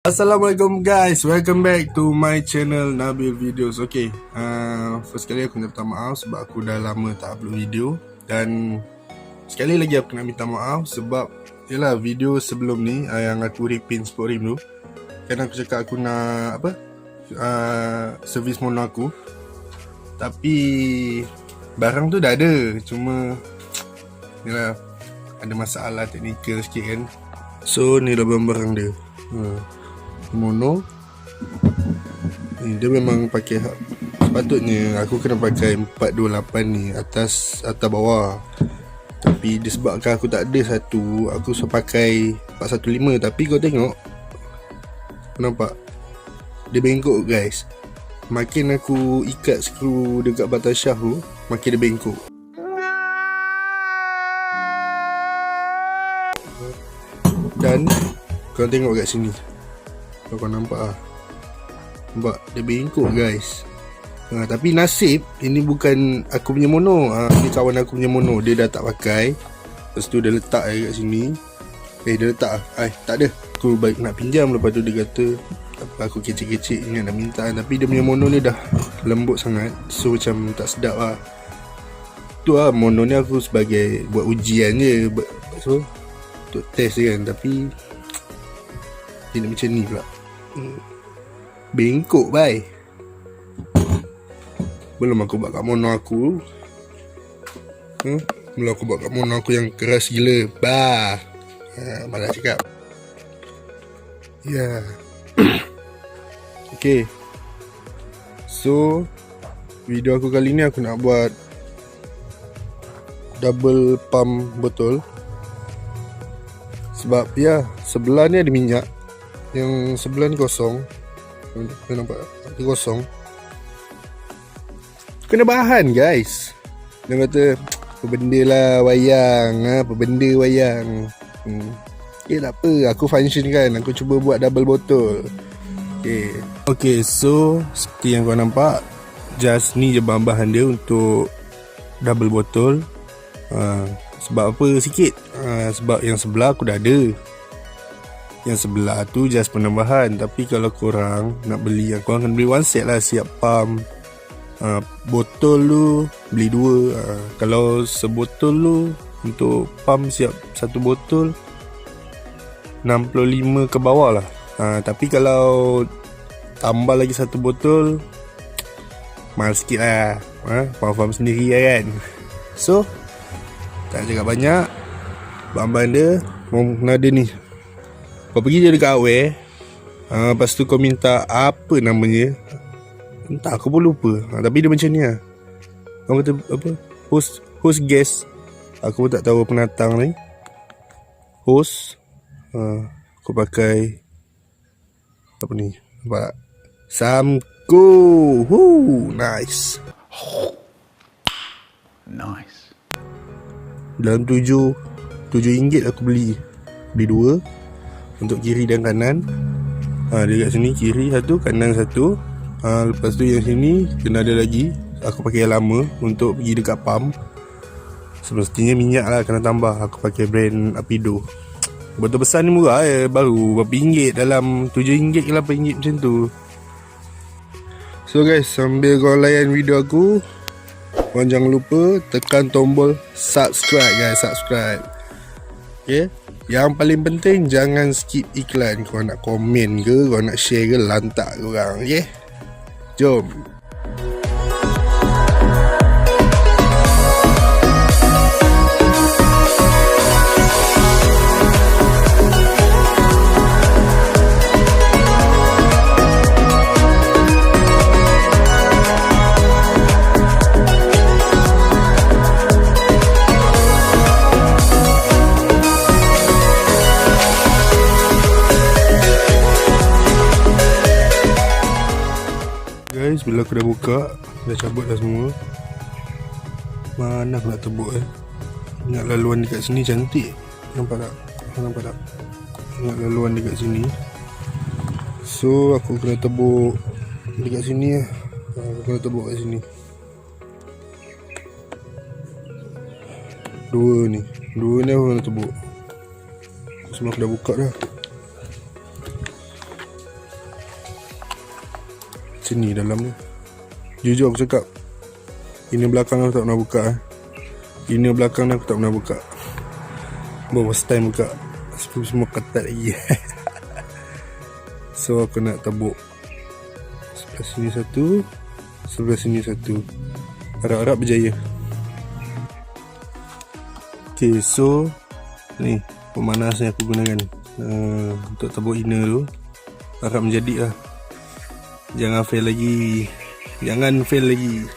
Assalamualaikum guys, welcome back to my channel Nabil Videos. Okay, first kali aku nak minta maaf sebab aku dah lama tak upload video. Dan sekali lagi aku nak minta maaf sebab yelah video sebelum ni yang aku repaint sport rim tu, kan aku cakap aku nak servis mono aku, tapi barang tu dah ada, cuma yelah ada masalah teknikal sikit kan. So ni dah barang dia. Mono ni dia memang pakai sepatutnya aku kena pakai 428 ni atas bawah, tapi disebabkan aku tak ada satu, aku suka pakai 415. Tapi kau tengok, nampak dia bengkok guys. Makin aku ikat skru dekat batas shaft tu, makin dia bengkok. Dan kau tengok kat sini, kau nampak nampak dia bengkok guys. Tapi nasib ini bukan aku punya mono, ni kawan aku punya mono. Dia dah tak pakai, lepas tu dia letak kat sini. Dia letak tak ada, aku baik nak pinjam. Lepas tu dia kata aku kecil-kecil ingat nak minta, tapi dia punya mono ni dah lembut sangat, so macam tak sedap lah. Tu lah mono ni aku sebagai buat ujian je, so untuk test je kan. Tapi dia nak macam ni pula, bengkok bye. Belum aku buat kat mono aku, belum aku buat kat mono aku yang keras gila. Malah cakap. Ya. Okay, so video aku kali ni aku nak buat double pump botol. Sebab ya, sebelah ni ada minyak, yang sebelah ni kosong. Kau nampak tak? Kosong. Kena bahan guys. Dia kata apa benda lah wayang, apa benda wayang. Tak apa, aku function kan, aku cuba buat double botol. Okay, so seperti yang kau nampak, just ni je bahan-bahan dia untuk double botol. Sebab apa sikit, sebab yang sebelah aku dah ada, yang sebelah tu just penambahan. Tapi kalau korang nak beli, korang kena beli one set lah, siap pump. Botol tu beli dua. Kalau sebotol tu untuk pump siap satu botol 65 ke bawah lah. Tapi kalau tambah lagi satu botol, mahal sikit lah. Faham sendiri lah kan. So tak cakap banyak, bahan-bahan dia mau ada ni. Kau pergi je dekat Aware, lepas tu kau minta apa namanya, entah aku pun lupa. Tapi dia macam ni lah. Kau kata apa, host gas, aku pun tak tahu penatang ni. Host, aku pakai apa ni, nampak tak? Samco. Nice. Dalam RM7 aku beli dua, untuk kiri dan kanan. Dia kat sini kiri satu, kanan satu. Lepas tu yang sini kena ada lagi. Aku pakai yang lama untuk pergi dekat pump. Semestinya minyak lah kena tambah. Aku pakai brand Apido. Botol besar ni murah baru berapa ringgit, dalam RM7 ke RM8 macam tu. So guys, sambil kau layan video aku, korang jangan lupa tekan tombol subscribe guys, subscribe. Okay, yang paling penting jangan skip iklan. Kau nak komen ke, kau nak share ke, lantak korang. Okay, jom. Guys, bila aku dah buka, dah cabut dah semua. Mana aku nak tebuk Ingat laluan dekat sini cantik. Nampak tak? Ingat laluan dekat sini. So aku kena tebuk dekat sini lah. Aku kena tebuk kat sini. Dua ni aku kena tebuk. Semua aku dah buka dah. macam ni dalam ni. Jujur aku cakap, inner belakang aku tak pernah buka. Inner belakang aku tak pernah buka. Baru first time buka. Semua ketat lagi. So aku nak tabuk sebelah sini satu, sebelah sini satu. Harap-harap berjaya. Okay, so ni pemanas yang aku gunakan untuk tabuk inner tu. Harap menjadi lah. Jangan fail lagi. Jangan fail lagi.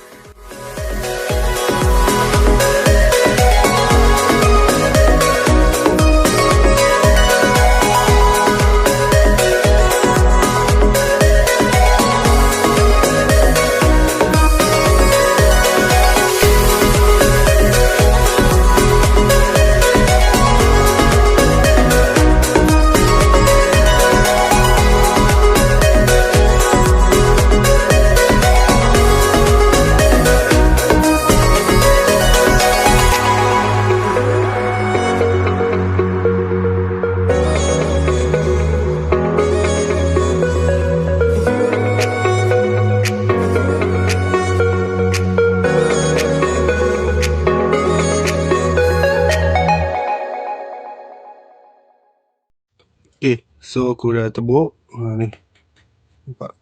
Okay, so aku dah tebuk. Ni nampak.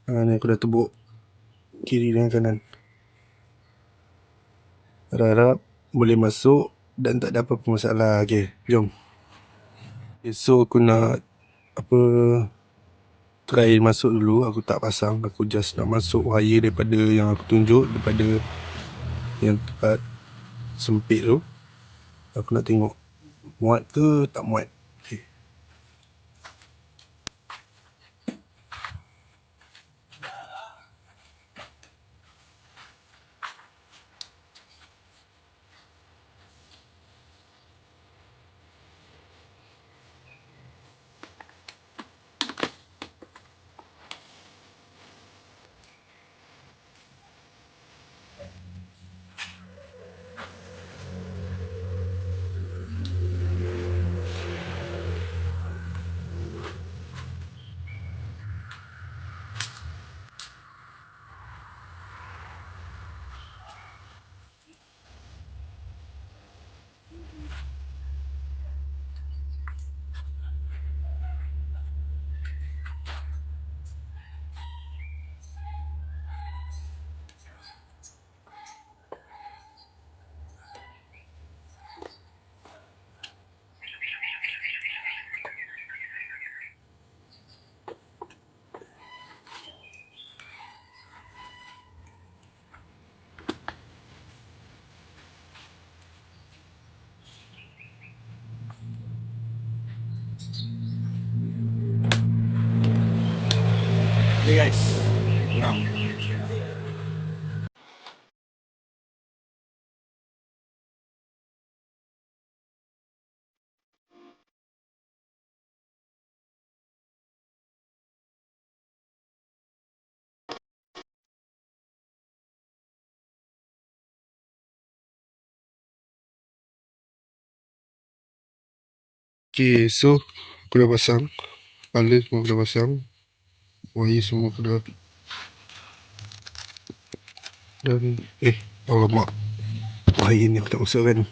Ni aku dah tebuk kiri dan kanan. Harap-harap boleh masuk dan tak ada apa-apa masalah. Okay, jom. Okay, so aku nak try masuk dulu. Aku tak pasang, aku just nak masuk wire daripada yang aku tunjuk, daripada yang tempat sempit tu. Aku nak tengok muat ke tak muat. Okay. Okay guys, okay, so aku dah pasang. Kepala semua aku dah pasang. Wire semua aku dah. Dan alamak, wire ni aku tak masukkan.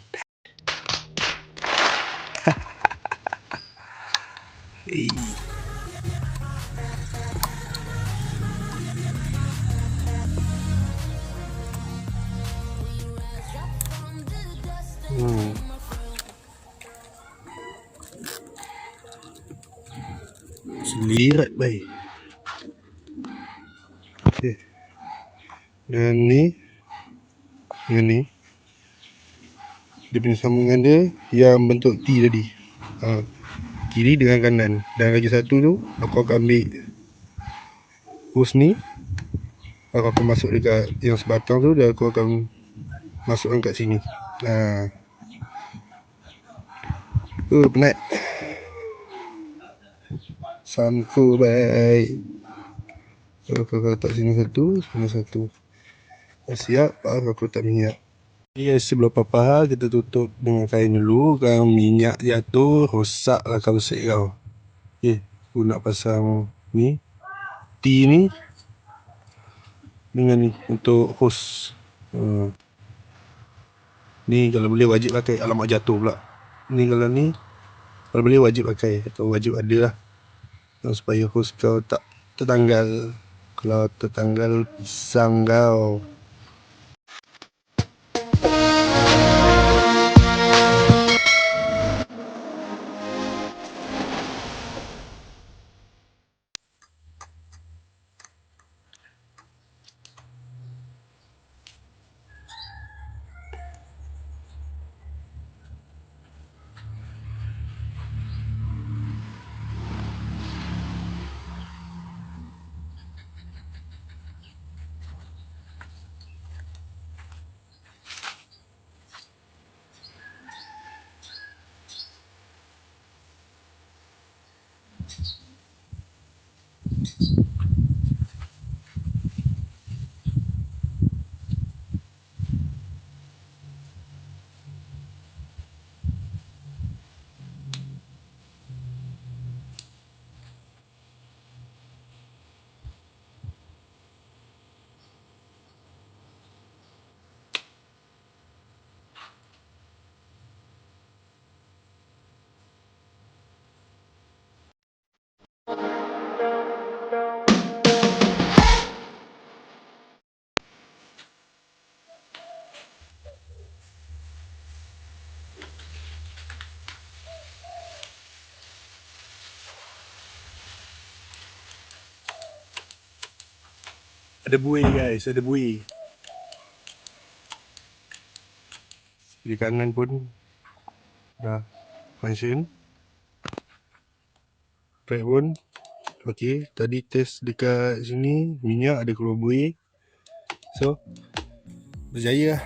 Selirat baik. Okay. Dan ni dengan ni, dia punya sambungan dia yang bentuk T tadi, kiri dengan kanan. Dan lagi satu tu aku akan ambil hose ni, aku akan masuk dekat yang sebatang tu, dan aku akan masukkan kat sini. Penat. Sangkul baik. Aku letak sini satu, sini satu. Siap, baru aku letak minyak. Okay guys, sebelum apa-apa kita tutup dengan kain dulu. Kalau minyak jatuh, rosaklah kausik kau. Okay, aku nak pasang ni. T ni dengan ni untuk hose. Ni kalau boleh wajib pakai. Alamak, jatuh pula. Ni kalau boleh wajib pakai atau wajib ada lah, supaya hose kau tak tertanggal. Kalau tertanggal, pisang kau. Ada buih guys, ada buih. Di kanan pun dah function. Right pun okey. Tadi test dekat sini, minyak ada keluar buih. So berjaya lah.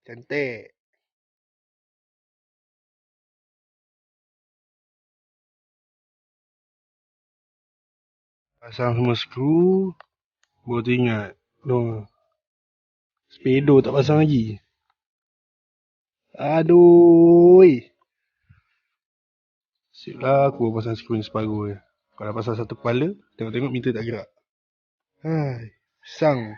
Cantik. Pasang semua skru. Baru teringat, no, speedo tak pasang lagi. Aduh. Sip lah, aku pasang skru ni separuh je. Kalau pasang satu kepala, tengok-tengok meter tak gerak. Hai, sang.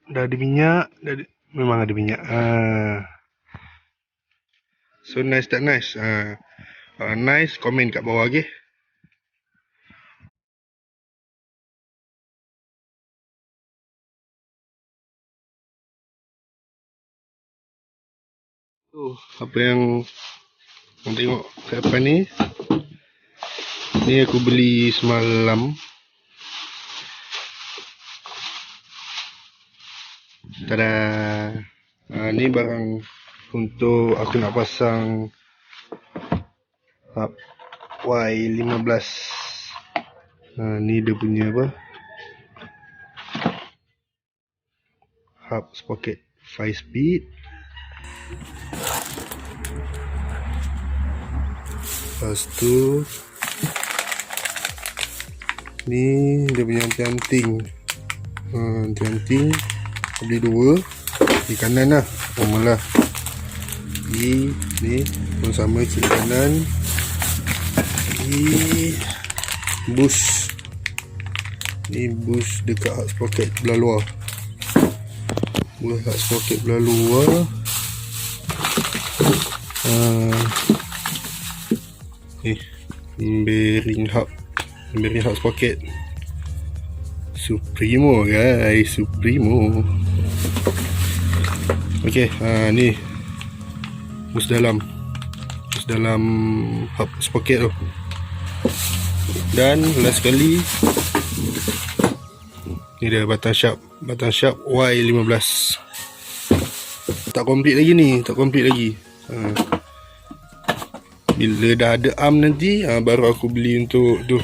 Dah ada minyak, memang ada minyak. So nice tak nice? Nice, komen kat bawah, okay? Apa yang tengok kat depan ni, ni aku beli semalam. Tada. Ni barang untuk aku nak pasang hub Y15. Ni dia punya apa, hub sprocket 5 speed. Lepas tu ni dia punya anting-anting. Anting-anting beli 2 di kanan lah, normal lah. Ni pun sama, kiri kanan. Ni bush. Ni bush dekat hub sprocket belah luar. Bush hub sprocket belah luar. Bearing hub sprocket Supremo guys, Supremo. Okay, ni bus dalam hub sprocket tu. Dan last sekali, ni dia batang sharp Y15. tak complete lagi ni. Tak complete lagi. Bila dah ada arm nanti, baru aku beli untuk tu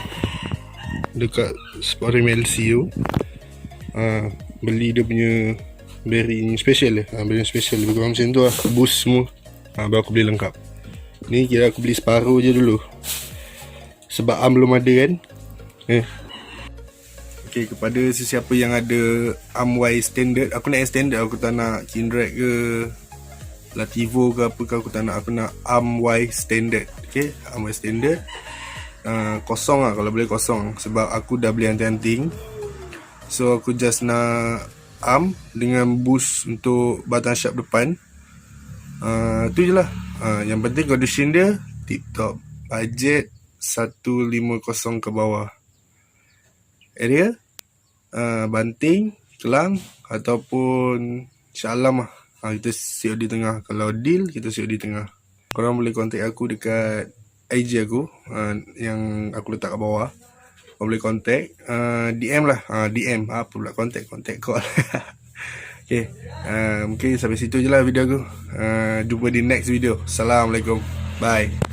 dekat Sport MLC tu. Beli dia punya bearing special bearing special lebih kurang macam tu lah. Boost semua. Baru aku beli lengkap. Ni kira aku beli separuh je dulu, sebab arm belum ada kan. Okay, kepada sesiapa yang ada arm Y standard, aku nak yang standard. Aku tak nak Kinrek ke Lativo ke apa ke. Aku tak nak. Aku nak arm Y standard. Okay, arm Y standard. Kosong lah, kalau boleh kosong. Sebab aku dah beli anting-anting. So aku just nak arm dengan boost untuk batang sharp depan. Tu je lah. Yang penting condition dia tip top. Budget 150 ke bawah. Area banting, kelang ataupun Shah Alam lah. Kita COD tengah. Kalau deal, kita COD tengah. Korang boleh contact aku dekat IG aku, yang aku letak kat bawah. Korang boleh contact, DM lah. DM apa pula, contact call. Okay, mungkin sampai situ je lah video aku. Jumpa di next video. Assalamualaikum. Bye.